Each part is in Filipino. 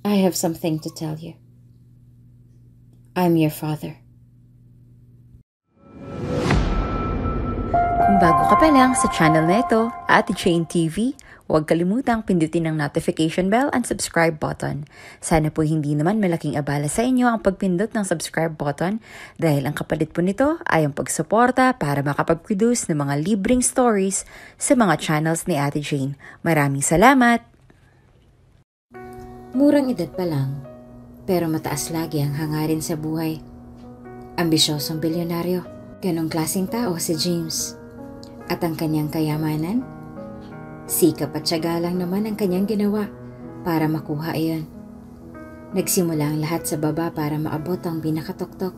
I have something to tell you. I'm your father. Kung bago ka pa lang sa channel na ito, Ate Jane TV, huwag kalimutang pindutin ang notification bell and subscribe button. Sana po hindi naman malaking abala sa inyo ang pagpindot ng subscribe button dahil ang kapalit po nito ay ang pagsuporta para makapag-produce ng mga libreng stories sa mga channels ni Ate Jane. Maraming salamat! Murang edad pa lang, pero mataas lagi ang hangarin sa buhay. Ambisyosong bilyonaryo, ganong klaseng tao si James. At ang kanyang kayamanan? Sikap at tiyaga lang naman ang kanyang ginawa para makuha iyon. Nagsimula ang lahat sa baba para maabot ang pinakatoktok.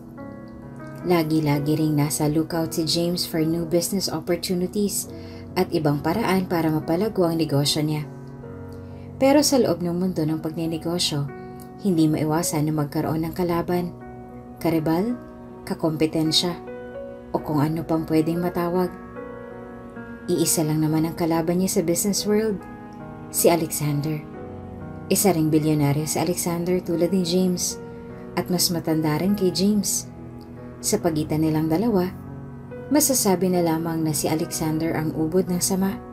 Lagi-lagi ring nasa lookout si James for new business opportunities at ibang paraan para mapalago ang negosyo niya. Pero sa loob ng mundo ng pagnenegosyo, hindi maiwasan na magkaroon ng kalaban, karibal, kakompetensya, o kung ano pang pwedeng matawag. Iisa lang naman ang kalaban niya sa business world, si Alexander. Isa ring bilyonaryo si Alexander tulad ni James at mas matanda rin kay James. Sa pagitan nilang dalawa, masasabi na lamang na si Alexander ang ubod ng sama.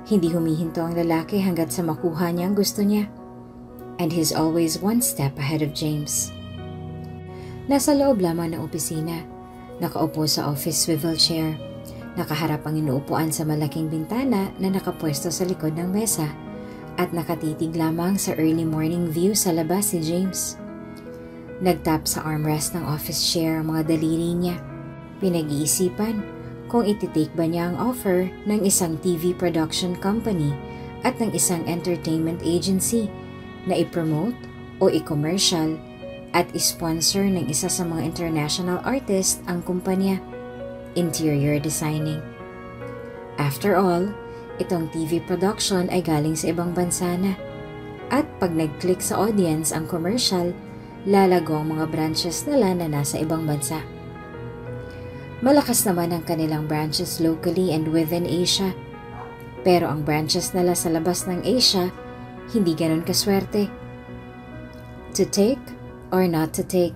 Hindi humihinto ang lalaki hanggat sa makuha niya ang gusto niya. And he's always one step ahead of James. Nasa loob lamang ng opisina, nakaupo sa office swivel chair. Nakaharap ang inuupuan sa malaking bintana na nakapwesto sa likod ng mesa at nakatitig lamang sa early morning view sa labas si James. Nagtap sa armrest ng office chair ang mga daliri niya. Pinag-iisipan kung ititake ba niya ang offer ng isang TV production company at ng isang entertainment agency na i-promote o i-commercial at i-sponsor ng isa sa mga international artist ang kumpanya, interior designing. After all, itong TV production ay galing sa ibang bansa na at pag nag-click sa audience ang commercial, lalago ang mga branches nila na nasa ibang bansa. Malakas naman ang kanilang branches locally and within Asia. Pero ang branches nila sa labas ng Asia, hindi ganon kaswerte. To take or not to take?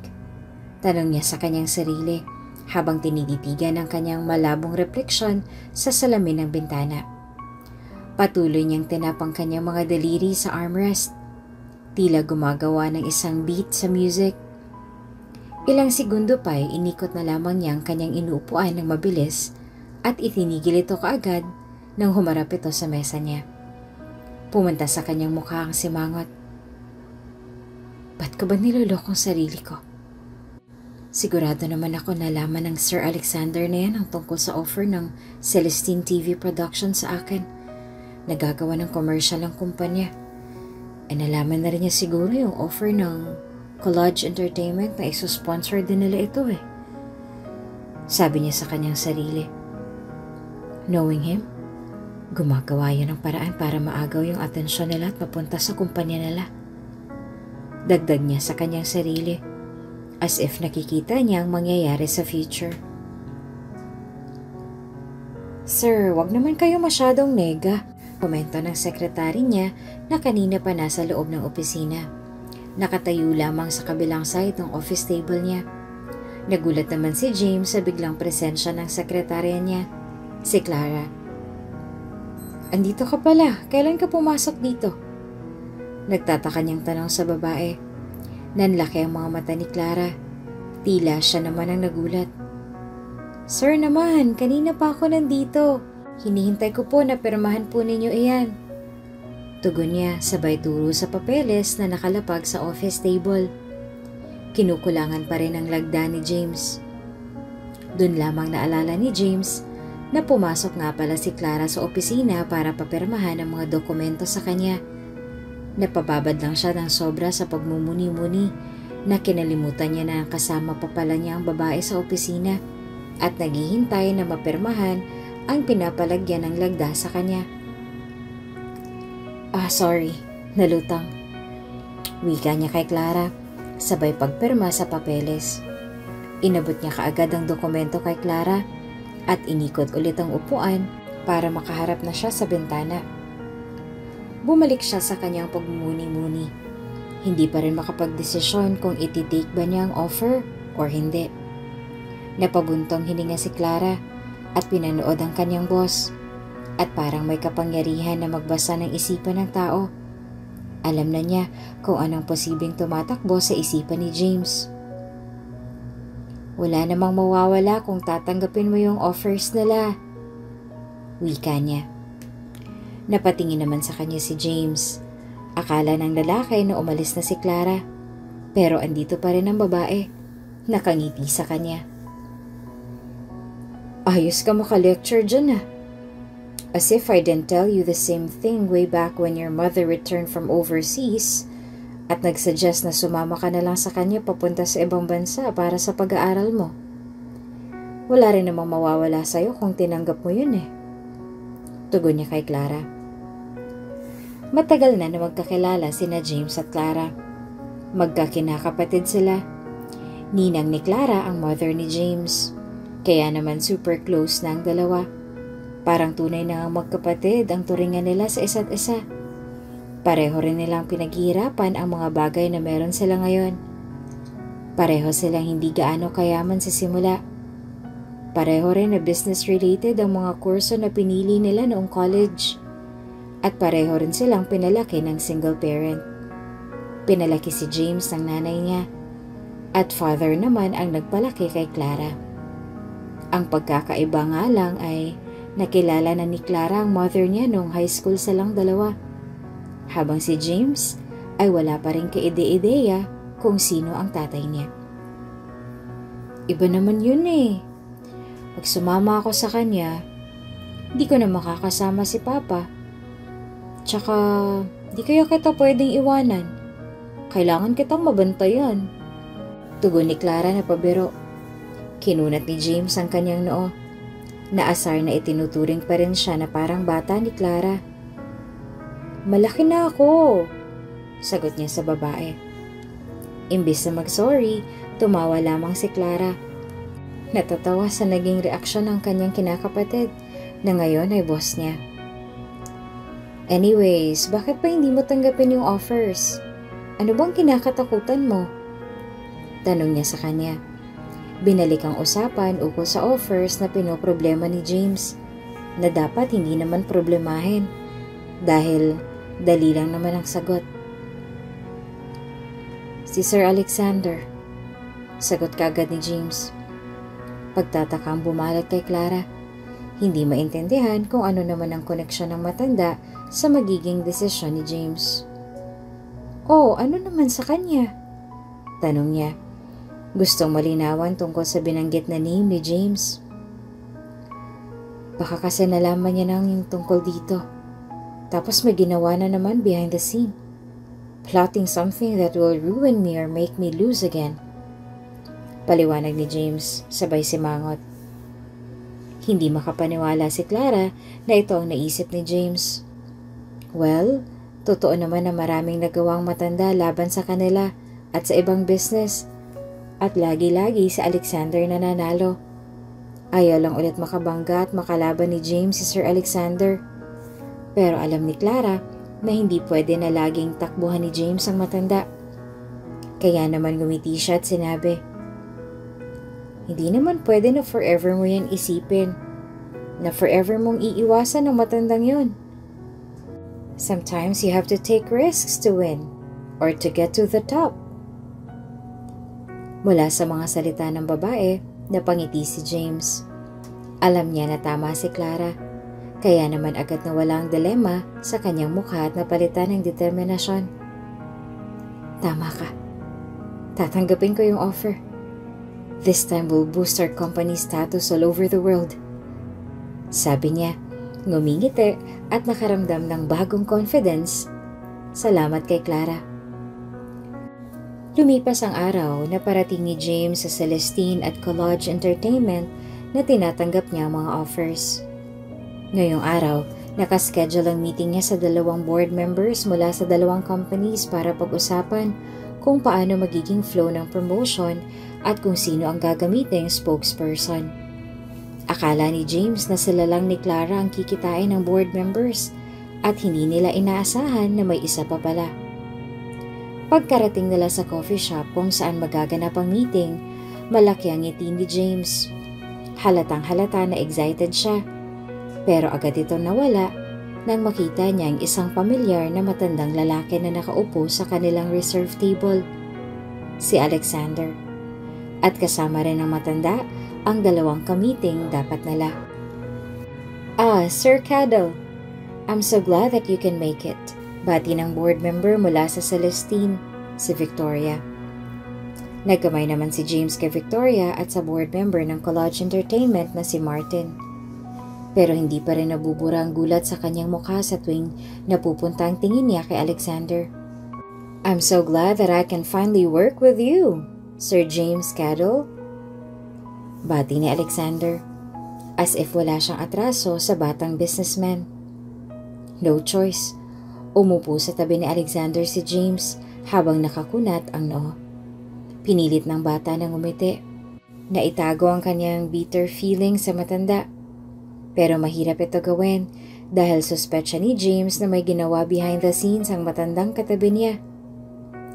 Tanong niya sa kanyang sarili habang tinititigan ang kanyang malabong refleksyon sa salamin ng bintana. Patuloy niyang tinapang kanyang mga daliri sa armrest. Tila gumagawa ng isang beat sa music. Ilang segundo pa ay inikot na lamang niya ang kanyang inuupuan ng mabilis at itinigil ito kaagad nang humarap ito sa mesa niya. Pumunta sa kanyang mukha ang simangot. Ba't ko ba nilolokong sarili ko? Sigurado naman ako nalaman ng Sir Alexander na yan ang tungkol sa offer ng Celestine TV Production sa akin. Nagagawa ng commercial ang kumpanya. E nalaman na rin niya siguro yung offer ng Collage Entertainment na iso-sponsor din nila ito eh. Sabi niya sa kanyang sarili. Knowing him, gumagawa yan ng paraan para maagaw yung atensyon nila at mapunta sa kumpanya nila. Dagdag niya sa kanyang sarili, as if nakikita niya ang mangyayari sa future. Sir, wag naman kayo masyadong nega, komento ng sekretary niya na kanina pa nasa loob ng opisina. Nakatayo lamang sa kabilang side ng office table niya. Nagulat naman si James sa biglang presensya ng sekretarya niya, si Clara. Andito ka pala, kailan ka pumasok dito? Nagtataka niyang tanong sa babae. Nanlaki ang mga mata ni Clara. Tila siya naman ang nagulat. Sir naman, kanina pa ako nandito. Hinihintay ko po na pirmahan po ninyo iyan. Tugon niya sabay turo sa papeles na nakalapag sa office table. Kinukulangan pa rin ang lagda ni James. Doon lamang naalala ni James na pumasok nga pala si Clara sa opisina para papirmahan ang mga dokumento sa kanya. Napababad lang siya ng sobra sa pagmumuni-muni na kinalimutan niya na kasama pa pala niya ang babae sa opisina at naghihintay na mapirmahan ang pinapalagyan ng lagda sa kanya. Sorry, nalutang. Wika niya kay Clara, sabay pagpirma sa papeles. Inabot niya kaagad ang dokumento kay Clara at inikot ulit ang upuan para makaharap na siya sa bintana. Bumalik siya sa kanyang pagmumuni-muni. Hindi pa rin makapagdesisyon kung ititake ba niya ang offer or hindi. Napabuntong hininga si Clara at pinanood ang kanyang boss at parang may kapangyarihan na magbasa ng isipan ng tao. Alam na niya kung anong posibleng tumatakbo sa isipan ni James. Wala namang mawawala kung tatanggapin mo yung offers nila, wika niya. Napatingin naman sa kanya si James. Akala ng lalaki na umalis na si Clara, pero andito pa rin ang babae, nakangiti sa kanya. Ayos ka maka-lecture dyan ah. As if I didn't tell you the same thing way back when your mother returned from overseas at nagsuggest na sumama ka na lang sa kanya papunta sa ibang bansa para sa pag-aaral mo. Wala rin namang mawawala sa'yo kung tinanggap mo yun eh. Tugon niya kay Clara. Matagal na magkakilala sina James at Clara. Magkakinakapatid sila. Ninang ni Clara ang mother ni James. Kaya naman super close na ang dalawa. Parang tunay na ang magkapatid ang turingan nila sa isa't isa. Pareho rin nilang pinaghihirapan ang mga bagay na meron sila ngayon. Pareho silang hindi gaano kayaman sa simula. Pareho rin na business related ang mga kurso na pinili nila noong college. At pareho rin silang pinalaki ng single parent. Pinalaki si James ng nanay niya at father naman ang nagpalaki kay Clara. Ang pagkakaiba nga lang ay nakilala na ni Clara ang mother niya noong high school silang dalawa. Habang si James ay wala pa rin kaide-ideya kung sino ang tatay niya. Iba naman yun eh. Pag sumama ako sa kanya, di ko na makakasama si Papa. Tsaka, di kaya kita pwedeng iwanan. Kailangan kitang mabantayan. Tugon ni Clara na pabiro. Kinunat ni James ang kanyang noo. Naasar na itinuturing pa rin siya na parang bata ni Clara. Malaki na ako, sagot niya sa babae. Imbis na mag-sorry, tumawa lamang si Clara. Natatawa sa naging reaksyon ng kanyang kinakapatid na ngayon ay boss niya. Anyways, bakit pa hindi mo tanggapin yung offers? Ano bang kinakatakutan mo? Tanong niya sa kanya. Binalik ang usapan ukol sa offers na pinoproblema ni James na dapat hindi naman problemahin dahil dali lang naman ang sagot. Si Sir Alexander, sagot kaagad ni James. Pagtatakang bumalat kay Clara. Hindi maintindihan kung ano naman ang koneksyon ng matanda sa magiging desisyon ni James. Oh, ano naman sa kanya? Tanong niya. Gustong malinawan tungkol sa binanggit na name ni James. Baka kasi nalaman niya nang yung tungkol dito. Tapos may ginawa na naman behind the scene. Plotting something that will ruin me or make me lose again. Paliwanag ni James, sabay simangot. Hindi makapaniwala si Clara na ito ang naisip ni James. Well, totoo naman na maraming nagawang matanda laban sa kanila at sa ibang business. At lagi-lagi si Alexander nananalo. Ayaw lang ulit makabangga at makalaban ni James si Sir Alexander. Pero alam ni Clara na hindi pwede na laging takbuhan ni James ang matanda. Kaya naman ngumiti siya at sinabi, hindi naman pwede na forever mo yan isipin, na forever mong iiwasan ng matandang yun. Sometimes you have to take risks to win or to get to the top. Mula sa mga salita ng babae, napangiti si James. Alam niya na tama si Clara, kaya naman agad na walang dilema sa kanyang mukha at napalitan ng determinasyon. Tama ka. Tatanggapin ko yung offer. This time we'll boost our company status all over the world. Sabi niya, ngumingiti at nakaramdam ng bagong confidence. Salamat kay Clara. Lumipas ang araw na parating ni James sa Celestine at Collage Entertainment na tinatanggap niya ang mga offers. Ngayong araw, nakaschedule ang meeting niya sa 2 board members mula sa 2 companies para pag-usapan kung paano magiging flow ng promotion at kung sino ang gagamiting spokesperson. Akala ni James na sila lang ni Clara ang kikitain ng board members at hindi nila inaasahan na may isa pa pala. Pagkarating nila sa coffee shop kung saan magaganap ang meeting, malaki ang ngiti ni James. Halatang halata na excited siya. Pero agad itong nawala nang makita niya ang isang pamilyar na matandang lalaki na nakaupo sa kanilang reserve table. Si Alexander. At kasama rin ang matanda ang dalawang kamiting dapat nila. Sir Cadell. I'm so glad that you can make it. Bati ng board member mula sa Celestine, si Victoria. Nagkamay naman si James kay Victoria at sa board member ng Collage Entertainment na si Martin. Pero hindi pa rin nabubura ang gulat sa kanyang mukha sa tuwing napupunta ang tingin niya kay Alexander. I'm so glad that I can finally work with you, Sir James Cadell. Bati ni Alexander, as if wala siyang atraso sa batang businessman. No choice. Umupo sa tabi ni Alexander si James habang nakakunat ang noo. Pinilit ng bata na ngumiti. Naitago ang kanyang bitter feeling sa matanda. Pero mahirap ito gawin dahil suspect siya ni James na may ginawa behind the scenes ang matandang katabi niya.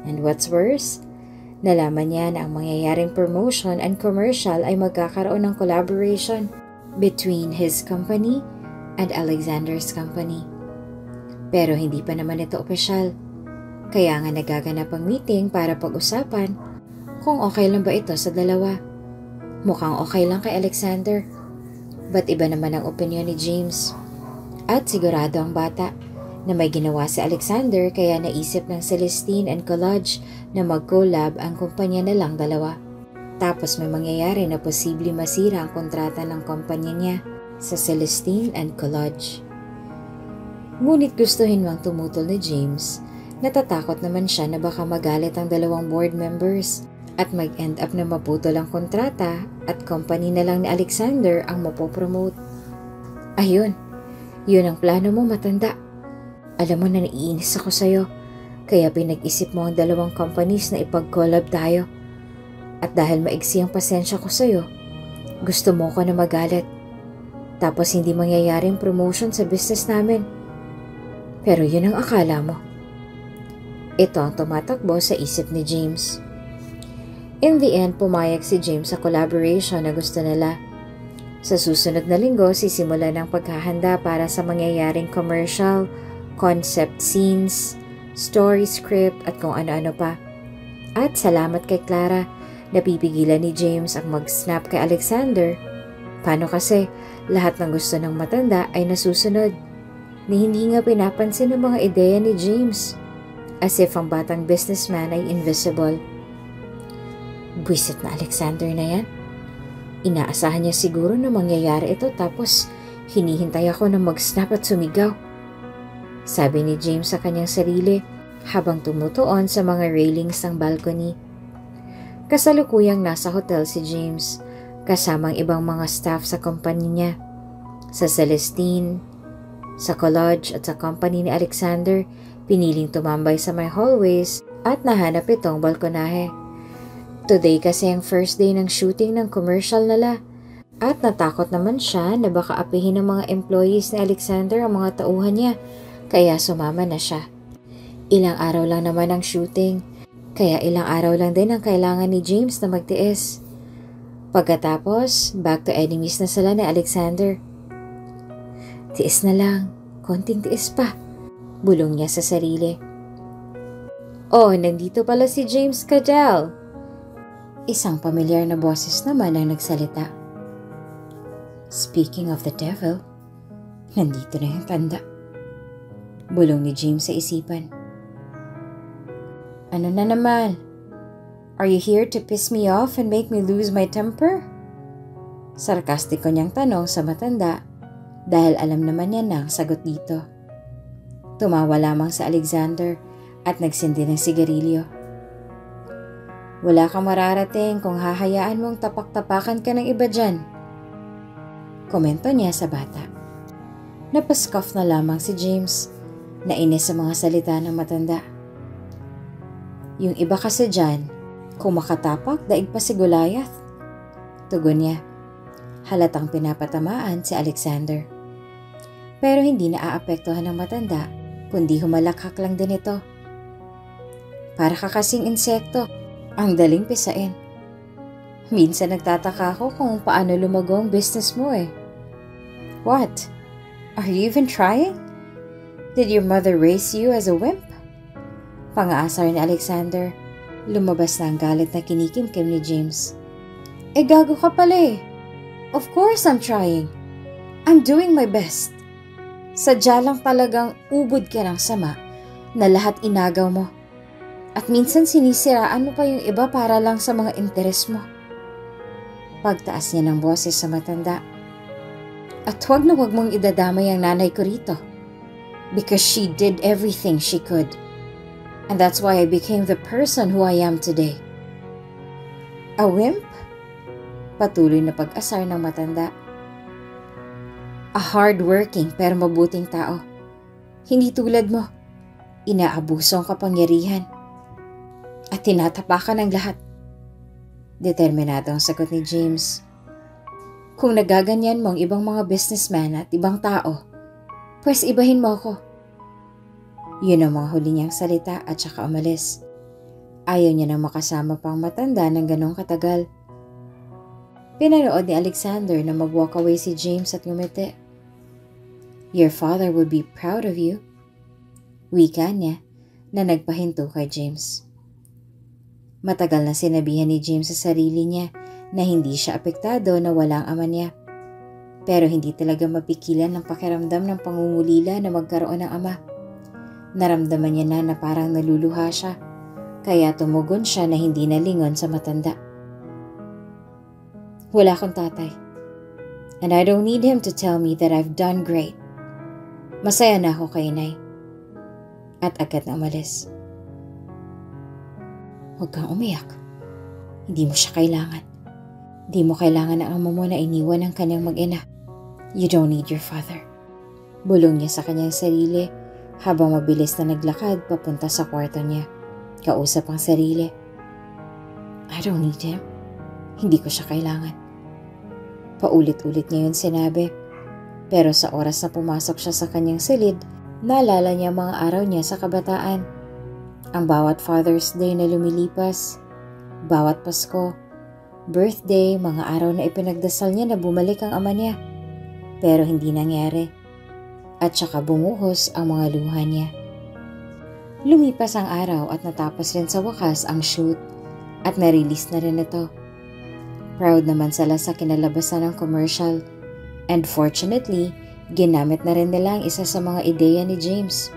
And what's worse, nalaman niya na ang mangyayaring promotion and commercial ay magkakaroon ng collaboration between his company and Alexander's company. Pero hindi pa naman ito opisyal. Kaya nga nagaganap ang meeting para pag-usapan kung okay lang ba ito sa dalawa. Mukhang okay lang kay Alexander. But iba naman ang opinion ni James. At sigurado ang bata na may ginawa si Alexander kaya naisip ng Celestine and Collage na mag-collab ang kumpanya na lang dalawa. Tapos may mangyayari na posibleng masira ang kontrata ng kumpanya niya sa Celestine and Collage. Ngunit gustuhin mang tumutol ni James, natatakot naman siya na baka magalit ang dalawang board members at mag-end up na maputol ang kontrata at company na lang ni Alexander ang mapopromote. Ayun, yun ang plano mo, matanda. Alam mo na naiinis ako sa'yo, kaya pinag-isip mo ang dalawang companies na ipag-collab tayo. At dahil maigsi ang pasensya ko sa'yo, gusto mo ko na magalit. Tapos hindi mangyayaring promotion sa business namin. Pero yun ang akala mo. Ito ang tumatakbo sa isip ni James. In the end, pumayag si James sa collaboration na gusto nila. Sa susunod na linggo, sisimulan ang paghahanda para sa mangyayaring commercial, concept scenes, story script at kung ano-ano pa. At salamat kay Clara, napipigilan ni James ang mag-snap kay Alexander. Paano kasi lahat ng gusto ng matanda ay nasusunod? Ni hindi nga pinapansin ng mga ideya ni James. As if ang batang businessman ay invisible. Buwisit na Alexander na yan. Inaasahan niya siguro na mangyayari ito tapos hinihintay ako na mag-snap at sumigaw. Sabi ni James sa kanyang sarili habang tumutuon sa mga railings ng balcony. Kasalukuyang nasa hotel si James kasamang ibang mga staff sa company niya. Sa Celestine, sa Collage at sa company ni Alexander, piniling tumambay sa may hallways at nahanap itong balkonahe. Today kasi ang first day ng shooting ng commercial nila at natakot naman siya na baka apihin ng mga employees ni Alexander ang mga tauhan niya kaya sumama na siya. Ilang araw lang naman ang shooting kaya ilang araw lang din ang kailangan ni James na magtiis. Pagkatapos, back to enemies na sila ni Alexander. Tiis na lang, konting tiis pa, bulong niya sa sarili. Oh, nandito pala si James Cadell. Isang pamilyar na boses naman ang nagsalita. Speaking of the devil, nandito na yung tanda. Bulong ni James sa isipan. Ano na naman? Are you here to piss me off and make me lose my temper? Sarkastiko niyang tanong sa matanda dahil alam naman niya na ang sagot dito. Tumawa lamang sa Alexander at nagsindi ng sigarilyo. Wala kang mararating kung hahayaan mong tapak-tapakan ka ng iba dyan. Komento niya sa bata. Napascoff na lamang si James, nainis sa mga salita ng matanda. Yung iba kasi dyan, kung makatapak, daig pa si Goliath. Tugon niya. Halatang pinapatamaan si Alexander. Pero hindi naaapektuhan ng matanda, kundi humalakhak lang din ito. Para ka kasing insekto. Ang daling pisain. Minsan nagtataka ako kung paano lumago ang business mo eh. What? Are you even trying? Did your mother raise you as a wimp? Pang-aasar ni Alexander. Lumabas na ang galit na kinikimkim ni James. Eh gago ka pala eh. Of course I'm trying. I'm doing my best. Sadya lang talagang ubod ka ng sama na lahat inagaw mo. At minsan sinisiraan mo pa yung iba para lang sa mga interes mo. Pagtaas niya ng boses sa matanda. At huwag na huwag mong idadamay ang nanay ko rito. Because she did everything she could. And that's why I became the person who I am today. A wimp? Patuloy na pag-asar ng matanda. A hard-working pero mabuting tao. Hindi tulad mo. Inaabuso ang kapangyarihan. At tinatapakan ng lahat. Determinado ang sagot ni James. Kung nagaganyan mo ang ibang mga businessman at ibang tao, pues ibahin mo ako. Yun ang mga huli niyang salita at saka umalis. Ayaw niya nang makasama pang matanda ng ganong katagal. Pinanood ni Alexander na mag-walk away si James at ngumiti. Your father would be proud of you. Wika niya na nagpahinto kay James. Matagal na sinabihan ni James sa sarili niya na hindi siya apektado na walang ama niya. Pero hindi talaga mapigilan ng pakiramdam ng pangungulila na magkaroon ng ama. Naramdaman niya na parang naluluha siya, kaya tumugon siya na hindi nalingon sa matanda. Wala akong tatay. And I don't need him to tell me that I've done great. Masaya na ako kay Inay. At agad na umalis. Huwag kang umiyak. Hindi mo siya kailangan. Hindi mo kailangan ng ama mo na iniwan ng kanyang mag-ina. You don't need your father. Bulong niya sa kanyang sarili habang mabilis na naglakad papunta sa kwarto niya. Kausap ang sarili. I don't need him. Hindi ko siya kailangan. Paulit-ulit niya yun sinabi. Pero sa oras na pumasok siya sa kanyang silid, naalala niya mga araw niya sa kabataan. Ang bawat Father's Day na lumilipas, bawat Pasko, birthday, mga araw na ipinagdasal niya na bumalik ang ama niya. Pero hindi nangyari. At saka bumuhos ang mga luha niya. Lumipas ang araw at natapos rin sa wakas ang shoot at na-release na rin ito. Proud naman sila sa kinalabasan ng commercial. And fortunately, ginamit na rin nila ang isa sa mga ideya ni James.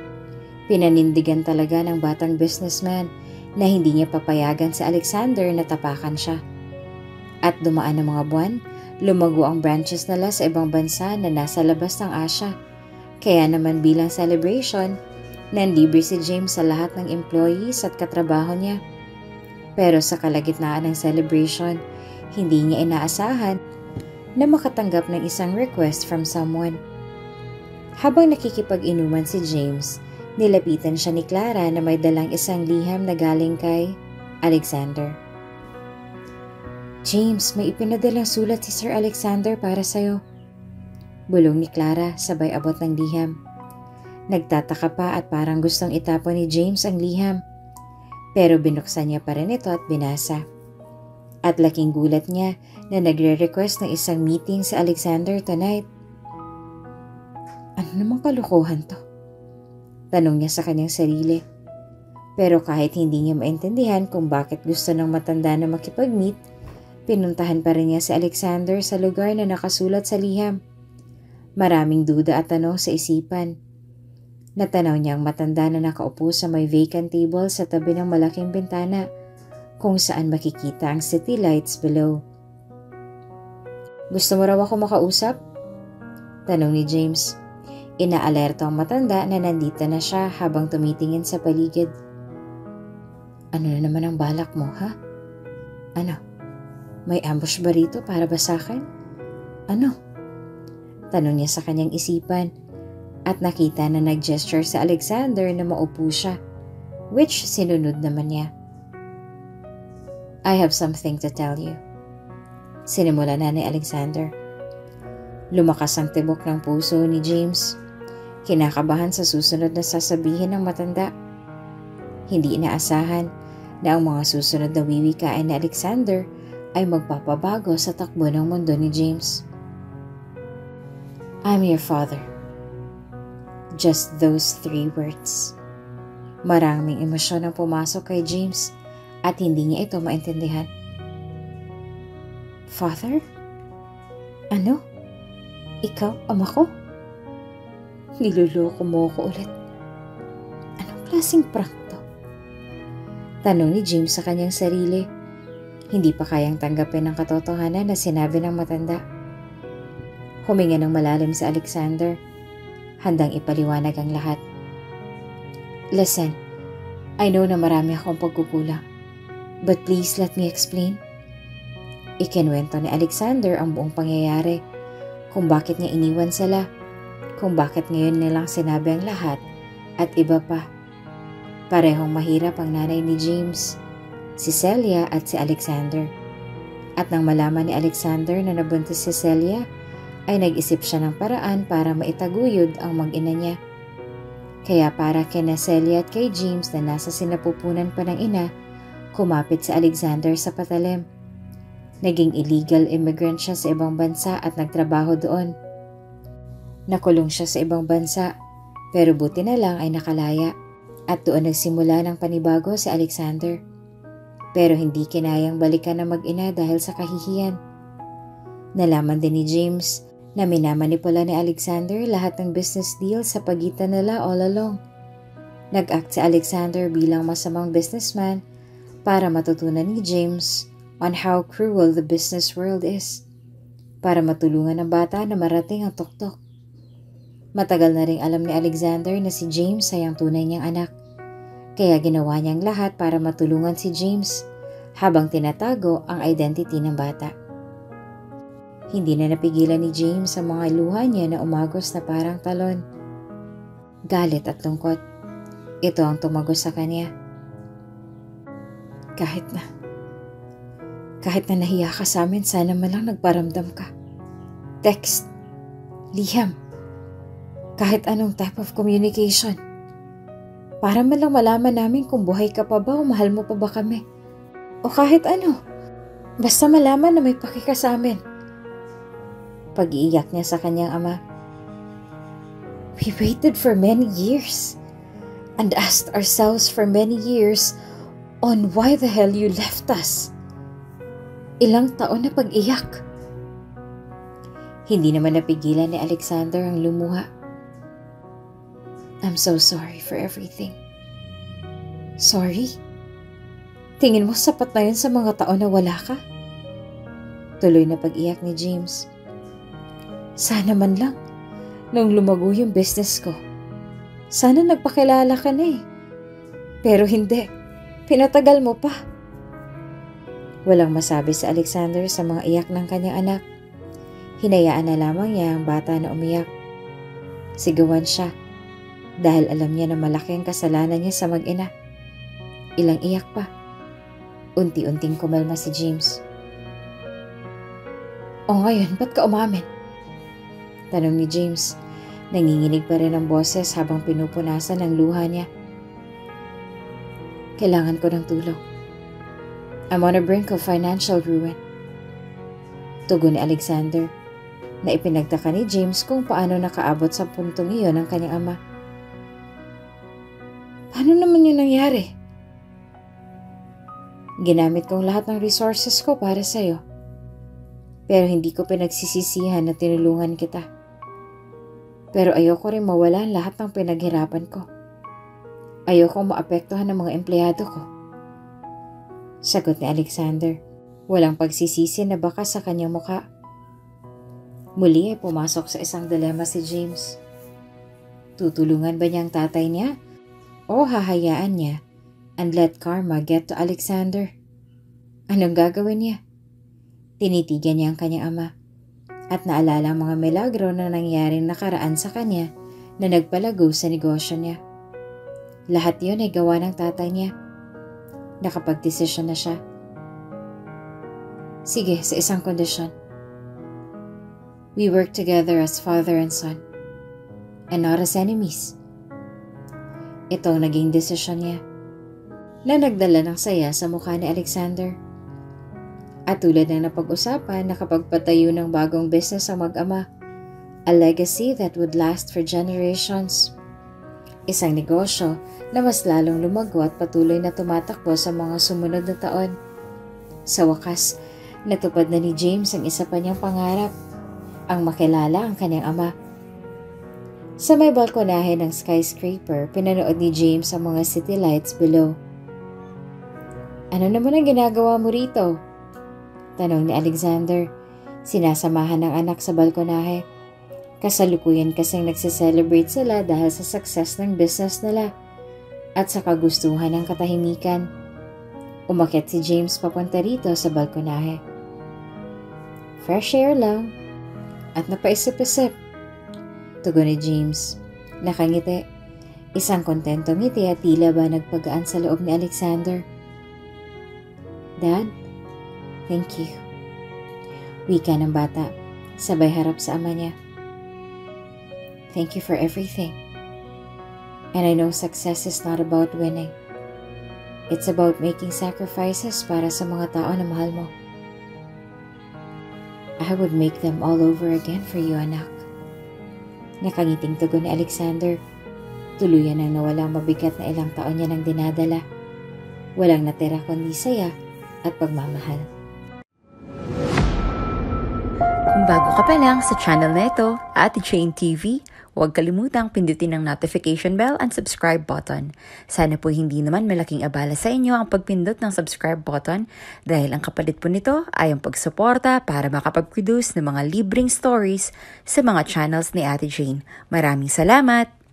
Pinanindigan talaga ng batang businessman na hindi niya papayagan si Alexander na tapakan siya. At dumaan ang mga buwan, lumago ang branches nila sa ibang bansa na nasa labas ng Asia. Kaya naman bilang celebration, nanlibre si James sa lahat ng employees at katrabaho niya. Pero sa kalagitnaan ng celebration, hindi niya inaasahan na makatanggap ng isang request from someone. Habang nakikipag-inuman si James, nilapitan siya ni Clara na may dalang isang liham na galing kay Alexander. James, may ipinadalang sulat si Sir Alexander para sa'yo. Bulong ni Clara sabay abot ng liham. Nagtataka pa at parang gustong itapon ni James ang liham. Pero binuksan niya pa rin ito at binasa. At laking gulat niya na nagre-request ng isang meeting si Alexander tonight. Ano namang kalokohan to? Tanong niya sa kanyang sarili. Pero kahit hindi niya maintindihan kung bakit gusto ng matanda na makipag-meet, pinuntahan pa rin niya si Alexander sa lugar na nakasulat sa liham. Maraming duda at tanong sa isipan. Natanaw niya ang matanda na nakaupo sa may vacant table sa tabi ng malaking bintana kung saan makikita ang city lights below. Gusto mo raw ako makausap? Tanong ni James. Inaalerto ang matanda na nandito na siya habang tumitingin sa paligid. Ano na naman ang balak mo, ha? Ano? May ambush ba rito para ba sa akin? Ano? Tanong niya sa kanyang isipan at nakita na nag-gesture sa Alexander na maupo siya, which sinunod naman niya. I have something to tell you. Sinimula na ni Alexander. Lumakas ang tibok ng puso ni James. Kinakabahan sa susunod na sasabihin ng matanda. Hindi inaasahan na ang mga susunod na wiwikain ni Alexander ay magpapabago sa takbo ng mundo ni James. I'm your father. Just those 3 words. Maraming emosyon ang pumasok kay James at hindi niya ito maintindihan. Father? Ano? Ikaw, ama ko? Niloloko mo ko ulit. Anong klaseng prank to? Tanong ni James sa kanyang sarili. Hindi pa kayang tanggapin ang katotohanan na sinabi ng matanda. Huminga ng malalim si Alexander. Handang ipaliwanag ang lahat. Listen, I know na marami akong pagkukulang. But please let me explain. Ikinwento ni Alexander ang buong pangyayari. Kung bakit niya iniwan sila. Kung bakit ngayon nilang sinabi ang lahat. At iba pa. Parehong mahirap ang nanay ni James, si Celia at si Alexander. At nang malaman ni Alexander na nabuntis si Celia, ay nag-isip siya ng paraan para maitaguyod ang mag-ina niya. Kaya para kina Celia at kay James na nasa sinapupunan pa ng ina, kumapit si Alexander sa patalim. Naging illegal immigrant siya sa ibang bansa at nagtrabaho doon. Nakulong siya sa ibang bansa, pero buti na lang ay nakalaya. At doon nagsimula ng panibago si Alexander. Pero hindi kinayang balikan ng mag-ina dahil sa kahihiyan. Nalaman din ni James na minamanipula ni Alexander lahat ng business deal sa pagitan nila all along. Nag-act si Alexander bilang masamang businessman para matutunan ni James on how cruel the business world is. Para matulungan ang bata na marating ang tuktok. Matagal na ring alam ni Alexander na si James ay ang tunay niyang anak. Kaya ginawa niyang lahat para matulungan si James habang tinatago ang identity ng bata. Hindi na napigilan ni James ang mga luha niya na umagos na parang talon. Galit at lungkot. Ito ang tumagos sa kanya. Kahit na nahiya ka sa amin, sana man lang nagparamdam ka. Text, liham, kahit anong type of communication. Para man lang malaman namin kung buhay ka pa ba o mahal mo pa ba kami. O kahit ano, basta malaman na may paki ka sa amin. Pag-iiyak niya sa kanyang ama. We waited for many years and asked ourselves for many years on why the hell you left us. Ilang taon na pag-iyak. Hindi naman napigilan ni Alexander ang lumuha. I'm so sorry for everything. Sorry? Tingin mo sapat na yun sa mga taon na wala ka? Tuloy na pag-iyak ni James. Sana man lang, nung lumago yung business ko. Sana nagpakilala ka na eh. Pero hindi, pinatagal mo pa. Walang masabi si Alexander sa mga iyak ng kanyang anak. Hinayaan na lamang niya ang bata na umiyak. Sigawan siya dahil alam niya na malaki ang kasalanan niya sa mag-ina. Ilang iyak pa. Unti-unting kumalma si James. O ngayon, ba't ka umamin? Tanong ni James. Nanginginig pa rin ang boses habang pinupunasan ang luha niya. Kailangan ko ng tulong. I'm on the brink of financial ruin. Tugon ni Alexander na ipinagtaka ni James kung paano nakaabot sa puntong iyon ang kanyang ama. Paano naman yun nangyari? Ginamit kong lahat ng resources ko para sa'yo. Pero hindi ko pinagsisisihan na tinulungan kita. Pero ayoko rin mawala lahat ng pinaghirapan ko. Ayoko maapektuhan ng mga empleyado ko. Sagot ni Alexander. Walang pagsisisi na baka sa kanyang mukha. Muli ay pumasok sa isang dilema si James. Tutulungan ba niya ang tatay niya o hahayaan niya and let karma get to Alexander? Anong gagawin niya? Tinitigan niya ang kanyang ama at naalala ang mga milagro na nangyaring nakaraan sa kanya na nagpalago sa negosyo niya. Lahat yun ay gawa ng tatay niya. Nakapagdesisyon na siya. Sige, sa isang kondisyon. We work together as father and son and not as enemies. Ito ang naging desisyon niya. na nagdala ng saya sa mukha ni Alexander. At tulad ng napag-usapan, nakapagpatayo ng bagong business ang mag-ama, a legacy that would last for generations. Isang negosyo na mas lalong lumago at patuloy na tumatakbo sa mga sumunod na taon. Sa wakas, natupad na ni James ang isa pa niyang pangarap, ang makilala ang kanyang ama. Sa may balkonahe ng skyscraper, pinanood ni James ang mga city lights below. "Ano naman ang ginagawa mo rito?" tanong ni Alexander. Sinasamahan ng anak sa balkonahe. Kasalukuyan kasing nagsiselebrate sila dahil sa success ng business nila at sa kagustuhan ng katahimikan. Umakyat si James papunta rito sa balkonahe. "Fresh air lang." At napaisip-isip. Tugon ni James. Nakangiti. Isang kontentong ngiti at tila ba nagpagaan sa loob ni Alexander. "Dad, thank you." Wika ng bata, sabay harap sa ama niya. "Thank you for everything. And I know success is not about winning. It's about making sacrifices para sa mga tao na mahal mo. I would make them all over again for you, anak." Nakangiting tugon ni Alexander. Tuluyan ang nawalang mabigat na ilang taon niya nang dinadala. Walang natira kundi saya at pagmamahal. Kung bago ka pa lang sa channel na ito, Ate Jane TV, huwag kalimutang pindutin ang notification bell and subscribe button. Sana po hindi naman malaking abala sa inyo ang pagpindot ng subscribe button dahil ang kapalit po nito ay ang pagsuporta para makapag-produce ng mga libreng stories sa mga channels ni Ate Jane. Maraming salamat!